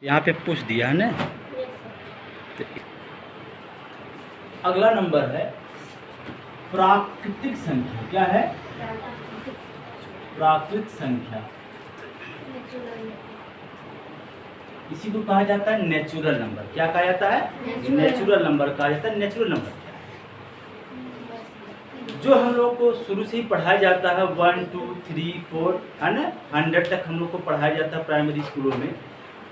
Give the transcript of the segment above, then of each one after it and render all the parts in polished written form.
यहाँ पे पुश दिया है ना। तो अगला नंबर है प्राकृतिक संख्या। क्या है? प्राकृतिक संख्या। इसी को कहा जाता है नेचुरल नंबर। क्या कहा जाता है? नेचुरल नंबर कहा जाता है। नेचुरल नंबर जो हम लोग को शुरू से ही पढ़ाया जाता है 1 2 3 4 है ना, 100 तक हम लोग को पढ़ाया जाता है प्राइमरी स्कूलों में।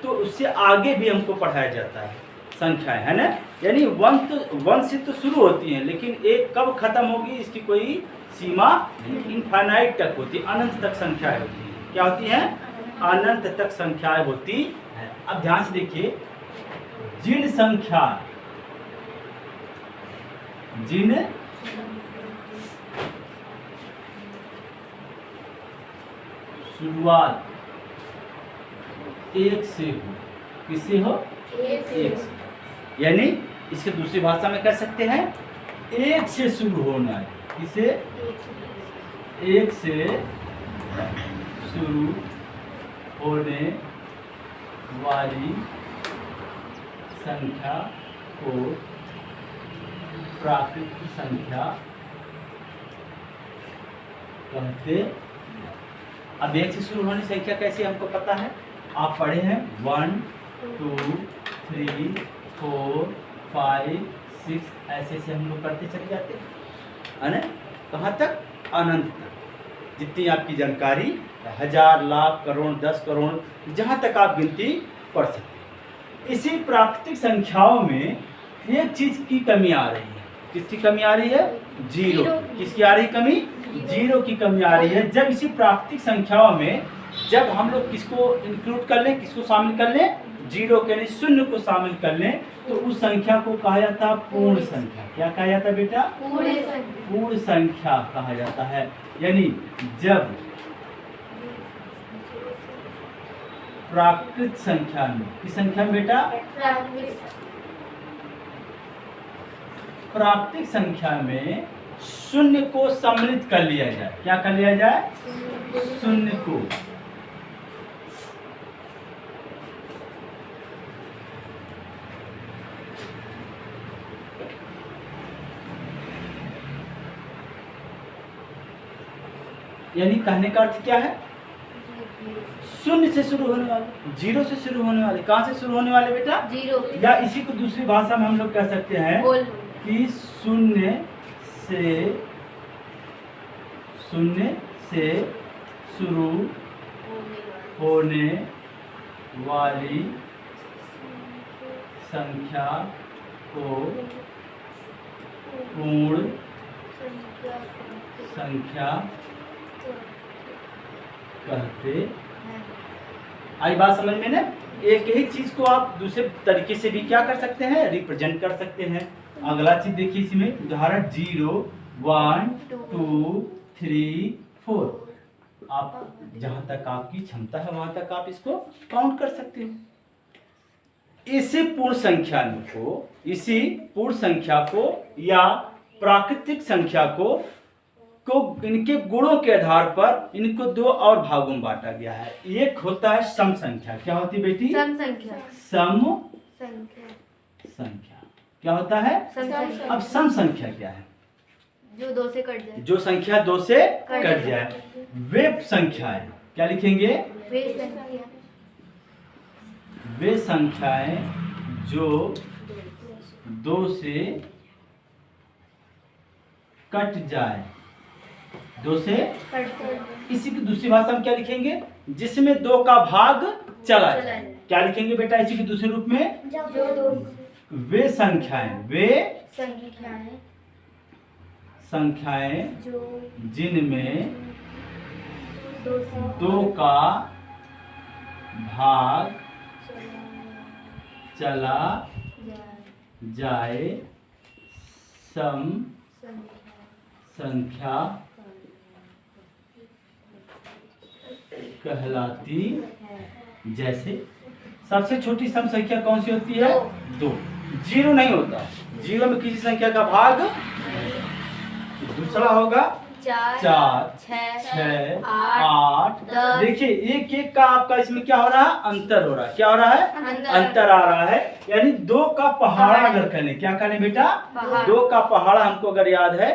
तो उससे आगे भी हमको पढ़ाया जाता है संख्याएं, है ना। यानी 1 से तो शुरू होती हैं, लेकिन एक कब खत्म होगी इसकी कोई सीमा नहीं। इनफाइनाइट तक होती है, अनंत तक संख्याएं होती हैं। क्या होती हैं? अनंत तक संख्याएं होती है। अब ध्यान से देखिए, जिन शुरुआत एक से हो। किससे हो? एक से। यानी इसके दूसरी भाषा में कह सकते हैं एक से शुरू होना है। किसे? एक से शुरू होने वाली संख्या को प्राकृतिक संख्या कहते। अब एक से शुरू होने संख्या कैसी हमको पता है, आप पढ़े हैं 1 2 3 4 5 6 ऐसे से हम लोग करते चले जाते हैं, है ना। कहाँ तक? अनंत तक। जितनी आपकी जानकारी, 1000 लाख करोड़ 10 करोड़, जहाँ तक आप गिनती पढ़ सकते हैं। इसी प्राकृतिक संख्याओं में एक चीज की कमी आ रही है। किसकी कमी आ रही है? जीरो। किसकी आ रही कमी? जीरो की कमी आ रही है। जब इसी प्राकृतिक संख्याओं में जब हम लोग किसको इंक्लूड कर लें, किसको शामिल कर लें? जीरो के, यानी शून्य को शामिल कर लें, तो उस संख्या को कहा जाता है पूर्ण संख्या। क्या कहा जाता है बेटा? पूर्ण संख्या कहा जाता है। यानी जब प्राकृतिक संख्या में, किस संख्या में बेटा? प्राकृतिक संख्या में शून्य को सम्मिलित कर लिया जाए। क्या कर लिया जाए? शून्य को। यानी कहने का अर्थ क्या है? शून्य से शुरू होने वाले, जीरो से शुरू होने वाले। कहाँ से शुरू होने वाले बेटा? जीरो। या इसी को दूसरी भाषा में हम लोग कह सकते हैं कि शून्य से शुरू होने वाली संख्या को पूर्ण संख्या कहते हैं। आई बात समझ में ना। एक ही चीज को आप दूसरे तरीके से भी क्या कर सकते हैं? रिप्रेजेंट कर सकते हैं। अगला चीज देखिए, इसमें उदाहरण 0 1 2 3 4। आप जहां तक आपकी क्षमता है वहां तक आप इसको काउंट कर सकते हो। इसी पूर्ण संख्या को या प्राकृतिक संख्या को इनके गुणों के आधार पर इनको दो और भागों में बांटा गया है। एक होता है सम संख्या। क्या होती है बेटी? सम संख्या। क्या होता है? अब सम संख्या क्या है? जो 2 से कट जाए। जो संख्या 2 से कट जाए। वे संख्याएं क्या लिखेंगे? वे संख्याएं जो 2 से कट जाए। 2 से इसी की दूसरी भाषा में क्या लिखेंगे? जिसमें 2 का भाग चला जाए। क्या लिखेंगे बेटा इसी के दूसरे रूप में? वे संख्याएं जिनमें 2 का भाग चला जाए सम संख्या कहलाती। जैसे सबसे छोटी सम संख्या कौन सी होती है? 2। जीरो नहीं होता। जीरो में किसी संख्या का भाग दूसरा होगा चार, छः, छः, आठ, आठ। 10। देखिए एक एक का आपका इसमें क्या हो रहा है, अंतर हो रहा है। क्या हो रहा है, अंतर आ रहा है। यानी दो का पहाड़ा अगर करें, क्या करें बेटा, पहाड़। दो का पहाड़ा हमको अगर याद है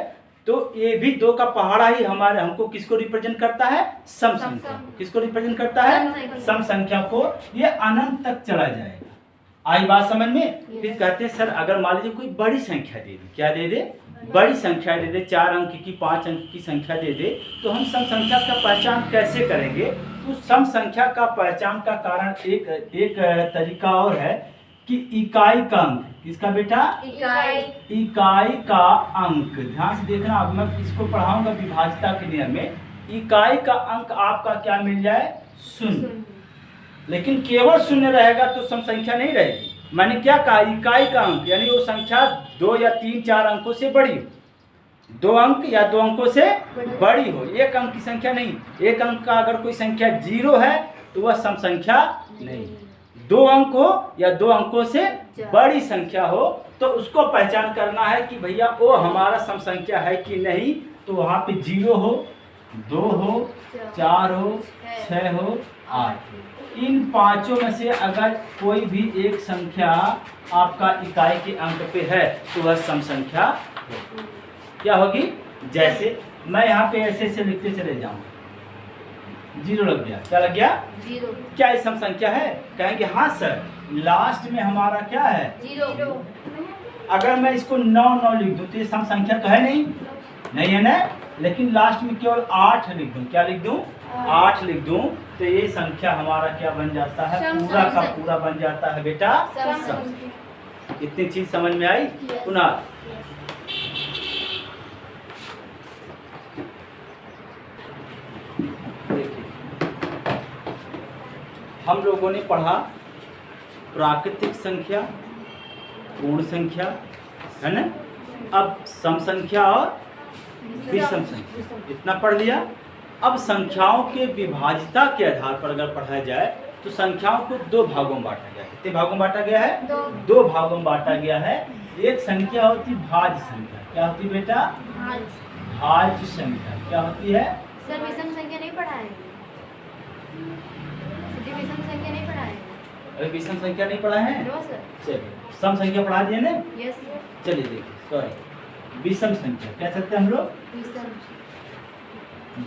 तो ये भी दो का पहाड़ा ही हमारे हमको किसको रिप्रेजेंट करता है, सम संख्या को। किसको रिप्रेजेंट करता है, सम संख्या को। ये अनंत तक चला जाएगा। आई बात समझ में। फिर कहते हैं सर अगर मान लीजिए कोई बड़ी संख्या दे दे, क्या दे दे, बड़ी संख्या दे दे, 4 अंक की 5 अंक की संख्या दे दे, तो हम सम संख्या का पहचान कैसे करेंगे। तो सम संख्या का पहचान का कारण एक तरीका और है कि इकाई का अंक, किसका बेटा, इकाई का अंक। ध्यान से देखना, अब मैं इसको पढ़ाऊंगा विभाज्यता के नियम में। इकाई का अंक आपका क्या मिल जाए, शून्य। लेकिन केवल शून्य रहेगा तो सम संख्या नहीं रहेगी। मैंने क्या कहा, इकाई का अंक यानी वो संख्या 2 या 3 4 अंकों से बड़ी, 2 अंक या 2 अंकों से बड़ी हो, एक अंक की संख्या नहीं। एक अंक का अगर कोई संख्या 0 है तो वह सम संख्या नहीं। 2 अंक हो या 2 अंकों से बड़ी संख्या हो तो उसको पहचान करना है कि भैया वो हमारा सम संख्या है कि नहीं। तो वहाँ पे 0 हो, 2 हो, 4 हो, 6 हो, 8। इन पांचों में से अगर कोई भी एक संख्या आपका इकाई के अंक पे है तो वह सम संख्या होगी। क्या होगी, जैसे मैं यहाँ पे ऐसे ऐसे लिखते चले जाऊँ, 0 लग गया, क्या लग गया, 0। क्या ये सम संख्या है, कहेंगे हाँ सर, लास्ट में हमारा क्या है, 0। अगर मैं इसको 9 लिख दूँ तो ये सम संख्या तो है नहीं, नहीं है ना। लेकिन लास्ट में केवल 8 लिख दूँ, क्या लिख दूँ, 8 लिख दूँ, तो ये संख्या हमारा क्या बन जाता है, पूरा का पूरा बन जाता है बेटा सम। इतनी चीज समझ में आई। पुनः देखिए हम लोगों ने पढ़ा प्राकृतिक संख्या, पूर्ण संख्या, है ना। अब सम संख्या और विषम संख्या इतना पढ़ लिया। अब संख्याओं के विभाज्यता के आधार पर अगर पढ़ा जाए तो संख्याओं को 2 भागों में बांटा गया है। कितने भागों में बांटा गया है, 2 भागों में बांटा गया है। एक संख्या होती भाज्य संख्या, क्या होती बेटा, भाज्य संख्या। क्या होती है सर, विषम संख्या नहीं पढ़ा है, विषम संख्या नहीं पढ़ा है। अरे विषम संख्या नहीं पढ़ा है, नो सर। चलिए सम संख्या पढ़ा दिए ना। Yes sir. चलिए देखिए, सॉरी, विषम संख्या कह सकते हैं हम लोग,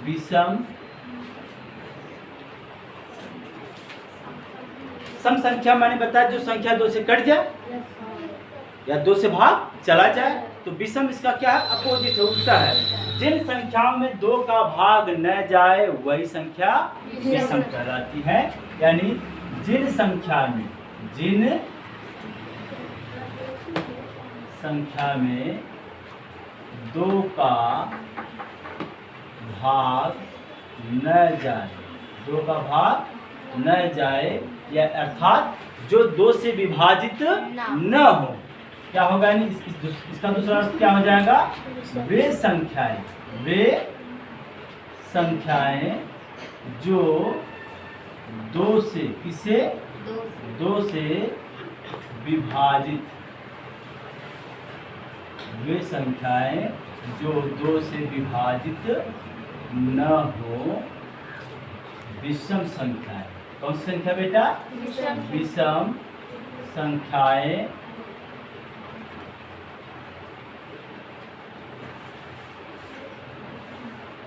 विषम सम संख्या मैंने बताया जो संख्या 2 से कट जाए या 2 से भाग चला जाए। तो विषम इसका क्या है, अपोजिट है, उल्टा है। जिन संख्याओं में 2 का भाग न जाए वही संख्या विषम कहलाती है। यानी जिन संख्या में 2 का भाग न जाए, 2 का भाग न जाए, या अर्थात जो 2 से विभाजित न हो, क्या होगा, यानी इसका दूसरा अर्थ क्या हो जाएगा, वे संख्याएं जो 2 से किसे 2 से विभाजित, वे संख्याएं जो 2 से विभाजित न हो विषम संख्याएं। कौन सी संख्या बेटा, विषम संख्याएं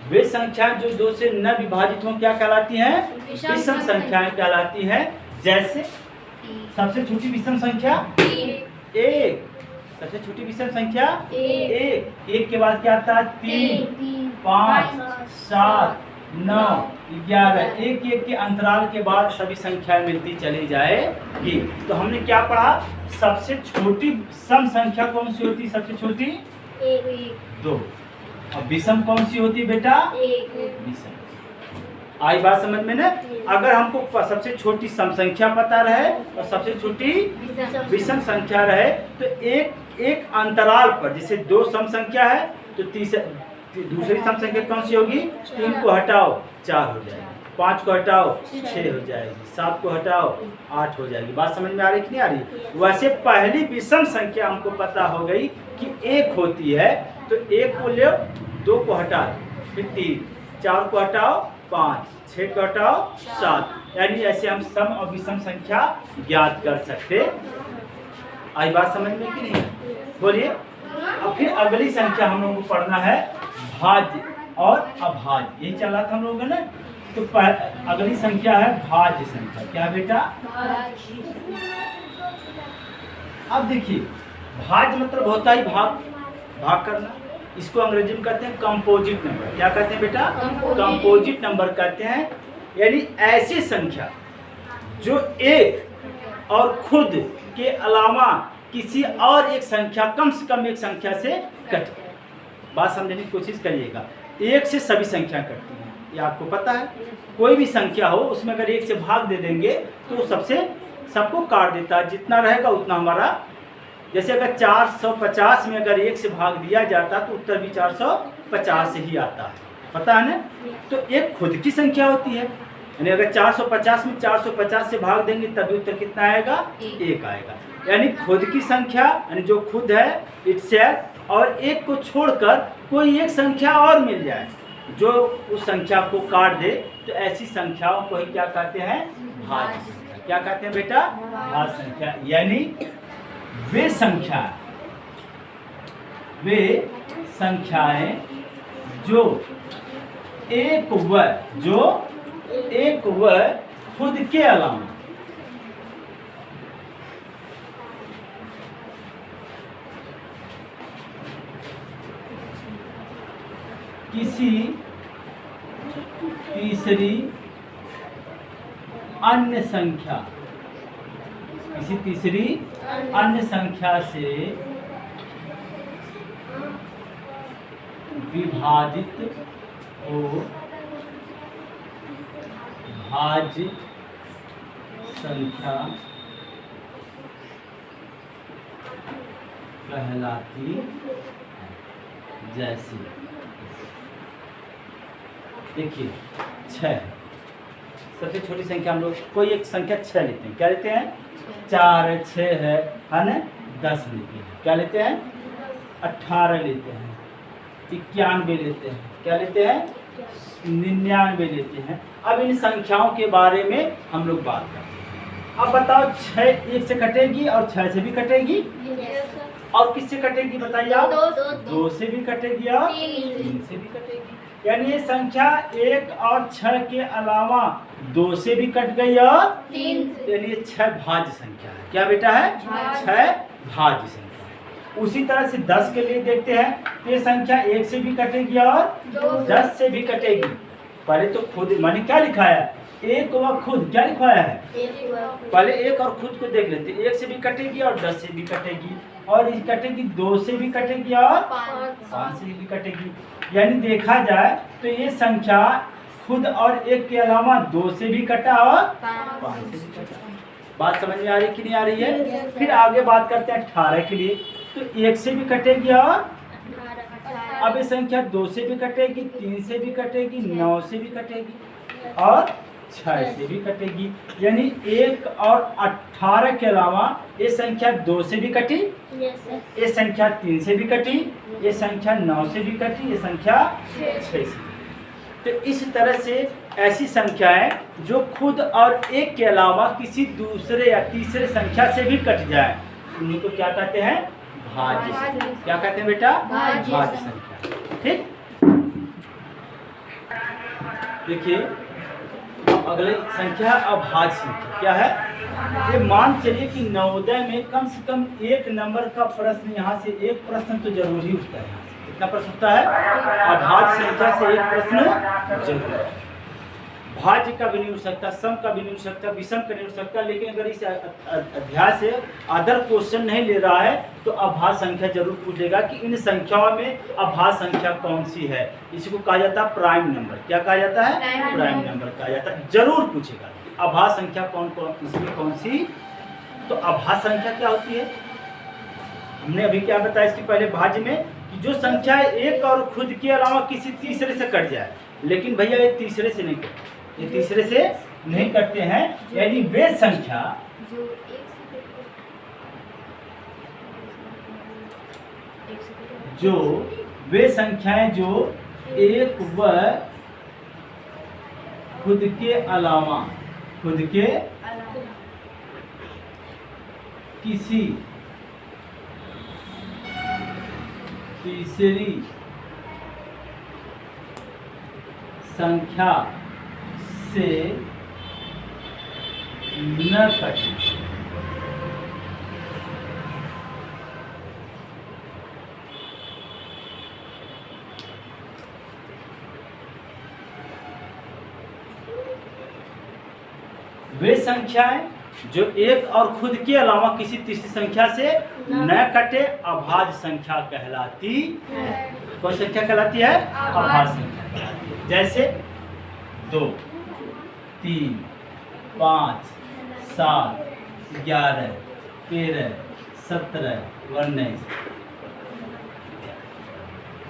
वे संख्याएं जो 2 से न विभाजित हो क्या कहलाती हैं, विषम संख्याएं कहलाती हैं। जैसे सबसे छोटी विषम संख्या 1, सबसे छोटी विषम संख्या 1 के बाद क्या आता है, 3, 5, 7, 9, 11, एक के अंतराल के बाद सभी संख्याएं मिलती चली जाएगी। तो हमने क्या पढ़ा, सबसे छोटी सम संख्या कौन सी होती, सबसे छोटी 2। और विषम कौन सी होती बेटा, विषम। आई बात समझ में ना। अगर हमको सबसे छोटी सम संख्या पता रहे और सबसे छोटी विषम संख्या रहे तो एक अंतराल पर, जैसे 2 सम संख्या है तो दूसरी सम संख्या कौन सी होगी, 3 को हटाओ 4 हो जाएगी, 5 को हटाओ 6 हो जाएगी, 7 को हटाओ 8 हो जाएगी। बात समझ में आ रही कि नहीं आ रही। वैसे पहली विषम संख्या हमको पता हो गई कि 1 होती है, तो 1 को ले 2 को हटा दो, फिर 3, 4 को हटाओ 5, 6 को हटाओ 7, यानी ऐसे हम सम और विषम संख्या ज्ञात कर सकते। आई बात समझ में कि नहीं? बोलिए। अब फिर अगली संख्या हम लोगों को पढ़ना है भाज्य और अभाज्य, यही चल रहा था हम लोगों ने। तो अगली संख्या है भाज्य संख्या। क्या बेटा? अब देखिए, भाज्य मतलब होता ही भाग करना। इसको अंग्रेजी में कहते हैं कंपोजिट नंबर। क्या कहते हैं बेटा? कंपोजिट नंबर कहते हैं, यानी ऐसी संख्या जो एक और खुद के अलावा किसी और एक संख्या, कम से कम एक संख्या से कटे। बात समझने की कोशिश करिएगा। एक से सभी संख्या कटती हैं, ये आपको पता है। कोई भी संख्या हो उसमें अगर एक से भाग दे देंगे तो सबको काट देता है, जितना रहेगा उतना हमारा। जैसे अगर 450 में अगर एक से भाग दिया जाता तो उत्तर भी 450 ही आता है, पता है ना? तो एक खुद की संख्या होती है, यानी अगर 450 में 450 से भाग देंगे तभी उत्तर कितना आएगा? 1 आएगा। यानी खुद की संख्या, यानी जो खुद है इटसेल्फ, और एक को छोड़कर कोई एक संख्या और मिल जाए जो उस संख्या को काट दे, तो ऐसी संख्याओं को ही क्या कहते हैं? भाज्य संख्या। क्या कहते हैं बेटा? भाज्य संख्या। यानी वे संख्याएं जो एक व खुद के अलावा किसी तीसरी अन्य संख्या से विभाजित हो भाज्य संख्या कहलाती है। जैसे देखिए 6, सबसे छोटी संख्या हम लोग कोई एक संख्या 6 लेते हैं। क्या लेते हैं? 4 है, 6 है ना? 10 लेते हैं। क्या लेते हैं? 18 लेते हैं, 91 लेते हैं। क्या लेते हैं? 99 लेते हैं। अब इन संख्याओं के बारे में हम लोग बात करते हैं। अब बताओ, 6 1 से कटेगी और 6 से भी कटेगी, और किससे कटेगी बताइए आप? 2 से भी कटेगी और 3 से भी कटेगी। यानी ये संख्या 1 और 6 के अलावा 2 से भी कट गई और 3 से। यानी 6 भाज्य संख्या है। क्या बेटा है? 6 भाज्य संख्या। उसी तरह से 10 के लिए देखते हैं, ये संख्या 1 से भी कटेगी और 10 से भी कटेगी। पहले तो खुद मैंने क्या लिखा है? एक व खुद। क्या लिखवाया है? पहले एक और खुद को देख लेते। 1 से भी कटेगी और 10 से भी कटेगी, और ये कटेगी 2 से भी कटेगी और 5 से भी कटेगी। यानी देखा जाए तो ये संख्या खुद और एक के अलावा 2 से भी कटा और 5 से भी कटा। बात समझ में आ रही कि नहीं आ रही है? फिर आगे बात करते हैं 18 के लिए। तो 1 से भी कटेगी और अब ये संख्या 2 से भी कटेगी, 3 से भी कटेगी, 9 से भी कटेगी और 6 से भी कटेगी। यानी 1 और 18 के अलावा ये संख्या 2 से भी कटी, ये संख्या 3 से भी कटी, ये संख्या 9 से भी कटी, ये संख्या 6 से भी। तो इस तरह से ऐसी संख्याएं जो खुद और एक के अलावा किसी दूसरे या तीसरे संख्या से भी कट जाए, उन्हीं को क्या कहते हैं? भाज्य संख्या। क्या कहते हैं बेटा? भाज्य संख्या। ठीक। देखिए अगली संख्या अभाज्य संख्या। क्या है? ये मान चलिए कि नवोदय में कम से कम एक नंबर का प्रश्न, यहाँ से एक प्रश्न तो जरूर ही उठता है। कितना प्रश्न उठता है? अभाज्य संख्या से एक प्रश्न जरूर है। भाज्य का भी नहीं उठ सकता, सम का भी नहीं उठ सकता, विषम का नहीं उठ सकता। लेकिन अगर इस अध्याय से अदर क्वेश्चन नहीं ले रहा है तो अभाज्य संख्या जरूर पूछेगा कि इन संख्याओं में अभाज्य संख्या कौन सी है। इसी को कहा जाता है प्राइम नंबर। क्या कहा जाता है? प्राइम नंबर कहा जाता है। जरूर पूछेगा अभाज्य संख्या कौन इसमें कौन सी। तो अभाज्य संख्या क्या होती है? हमने अभी क्या बताया इसके पहले भाज्य में, कि जो संख्या एक और खुद के अलावा किसी तीसरे से कट जाए। लेकिन भैया ये तीसरे से नहीं कटते, ये तीसरे से नहीं करते हैं। यानी वे संख्या जो वे संख्याएं जो एक व खुद के अलावा किसी तीसरी संख्या से न कटे। वे संख्याएं जो एक और खुद के अलावा किसी तीसरी संख्या से न कटे अभाज्य संख्या कहलाती है। कौन संख्या कहलाती है? अभाज्य संख्या कहलाती है। जैसे 2, 3, 5, 7, 11, 13, 17, 19।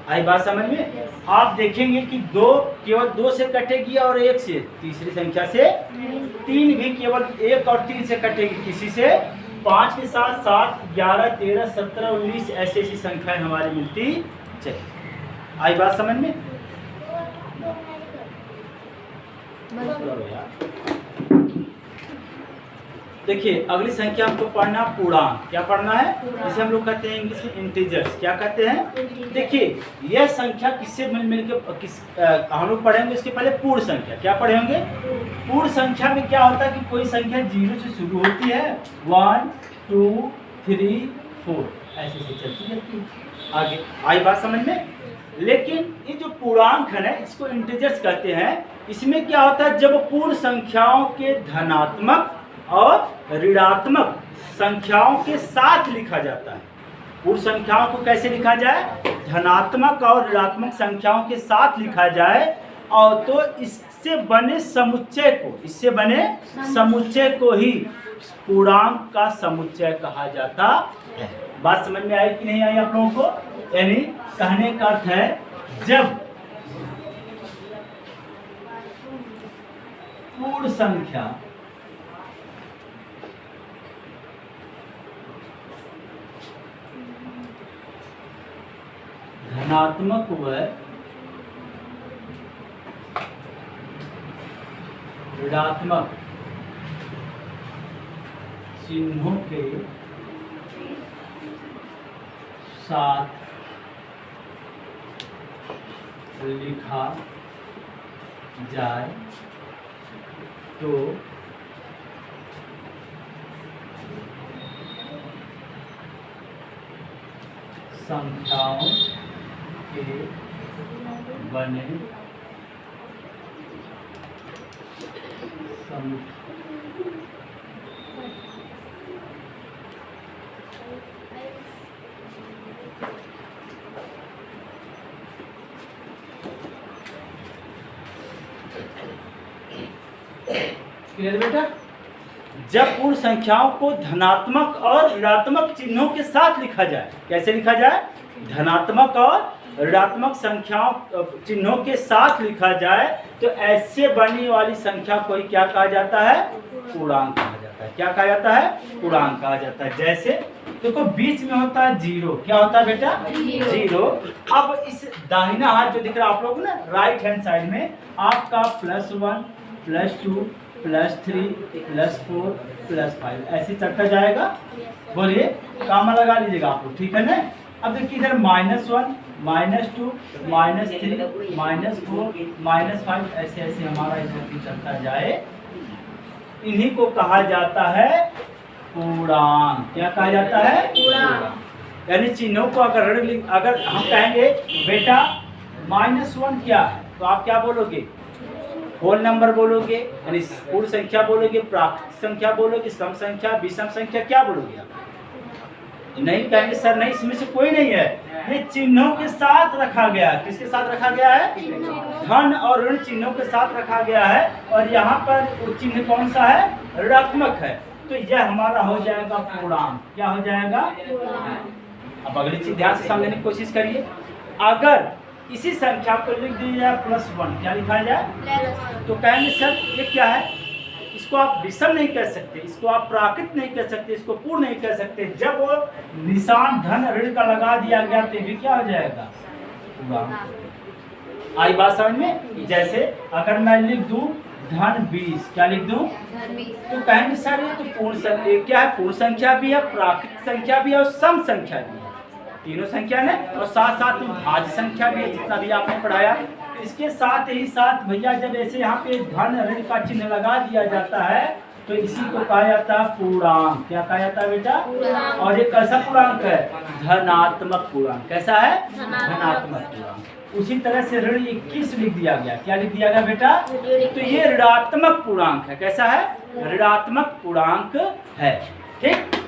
आई बात समझ में? आप देखेंगे कि 2 केवल 2 से कटेगी और 1 से, तीसरी संख्या से 3 भी केवल 1 और 3 से कटेगी, किसी से 5 के साथ 7, 11, 13, 17, 19 ऐसी ऐसी संख्याएं हमारी मिलती चली। आई बात समझ में? देखिए अगली संख्या हमको पढ़ना पूर्णांक। क्या पढ़ना है? जिसे हम लोग कहते हैं इंग्लिश में इंटीजर्स। क्या कहते हैं? देखिए यह संख्या किससे मिल के हम लोग पढ़ेंगे इसके पहले पूर्ण संख्या। क्या पढ़ेंगे? पूर्ण संख्या में क्या होता है कि कोई संख्या 0 से शुरू होती है, 1, 2, 3, 4 ऐसे से चलती रहती है आगे। आई बात समझ में? लेकिन ये जो पूर्णांक है ना, इसको इंटीजर्स कहते हैं। इसमें क्या होता है, जब पूर्ण संख्याओं के धनात्मक और ऋणात्मक संख्याओं के साथ लिखा जाता है। पूर्ण संख्याओं को कैसे लिखा जाए? धनात्मक और ऋणात्मक संख्याओं के साथ लिखा जाए, और तो इससे बने समुच्चय को ही पूर्णांक का समुच्चय कहा जाता है। बात समझ में आई कि नहीं आई आप लोगों को? यानी कहने का अर्थ है, जब पूर्ण संख्या धनात्मक व ऋणात्मक चिन्हों के साथ लिखा जाए तो संख्याओं के बने क्लियर बेटा? जब पूर्ण संख्याओं को धनात्मक और ऋणात्मक चिन्हों के साथ लिखा जाए। कैसे लिखा जाए? धनात्मक और ऋणात्मक संख्याओं चिन्हों के साथ लिखा जाए तो ऐसे बनने वाली संख्या को ही क्या कहा जाता है? पूर्णांक कहा जाता है। क्या कहा जाता है? पूर्णांक कहा जाता है। जैसे देखो बीच में होता है 0। क्या होता है बेटा? 0। अब इस दाहिना हाथ जो दिख रहा है आप लोग ना, राइट हैंड साइड में आपका +1, +2, +3, +4, +5 ऐसे चढ़ता जाएगा। बोलिए, कामा लगा लीजिएगा आप लोग, ठीक है ना? अब देखिए इधर -1, -2, -3, -4, -5 ऐसे ऐसे हमारा इधर चलता जाए। इन्हीं को कहा जाता है पूर्णांक। क्या कहा जाता है? पूर्णांक। यानी चिन्हों को अगर हम कहेंगे बेटा -1 क्या है, तो आप क्या बोलोगे? होल नंबर बोलोगे, यानी पूर्ण संख्या बोलोगे, प्राकृतिक संख्या बोलोगे, सम संख्या, विषम संख्या, क्या बोलोगे आप? नहीं कहेंगे सर नहीं, इसमें से कोई नहीं है। ये चिन्हों के साथ रखा गया है। किसके साथ रखा गया है? धन और ऋण चिन्हों के साथ रखा गया है, और यहाँ पर चिन्ह कौन सा है? ऋणात्मक है। तो यह हमारा हो जाएगा पूर्णांक। क्या हो जाएगा? अब अगली चीज ध्यान से समझने की कोशिश करिए। अगर इसी संख्या को लिख दिया जाए +1, क्या लिखा जाए? तो कहेंगे सर ये क्या है? इसको आप विषम नहीं कह सकते, इसको आप प्राकृत नहीं कह सकते, इसको पूर्ण नहीं कह सकते। जब वो निशान धन ऋण का लगा दिया गया तो भी क्या हो जाएगा? पूर्णांक। आई बात समझ में? जैसे अगर मैं लिख दूं धन 20, क्या लिख दूं? धन 20। तो कहेंगे सर ये तो पूर्ण संख्या क्या है? पूर्ण संख्या भी है, प्राकृत संख्या भी है और सम संख्या भी है, तीनों संख्या ने, और साथ साथ में भाज्य संख्या भी है, जितना भी आपने पढ़ाया। इसके साथ ही साथ भैया जब ऐसे यहाँ पे धन ऋण का चिन्ह लगा दिया जाता है तो इसी को कहा जाता है पूर्णांक। क्या कहा जाता है बेटा? पूर्णांक। और ये कैसा पूर्णांक है? धनात्मक पूर्णांक। कैसा है? धनात्मक। धनात्मक पूर्णांक। उसी तरह से ऋण 21 लिख दिया गया। क्या लिख दिया गया बेटा? ऋण तो ये ऋणात्मक पूर्णांक है। कैसा है? ऋणात्मक पूर्णांक है। ठीक।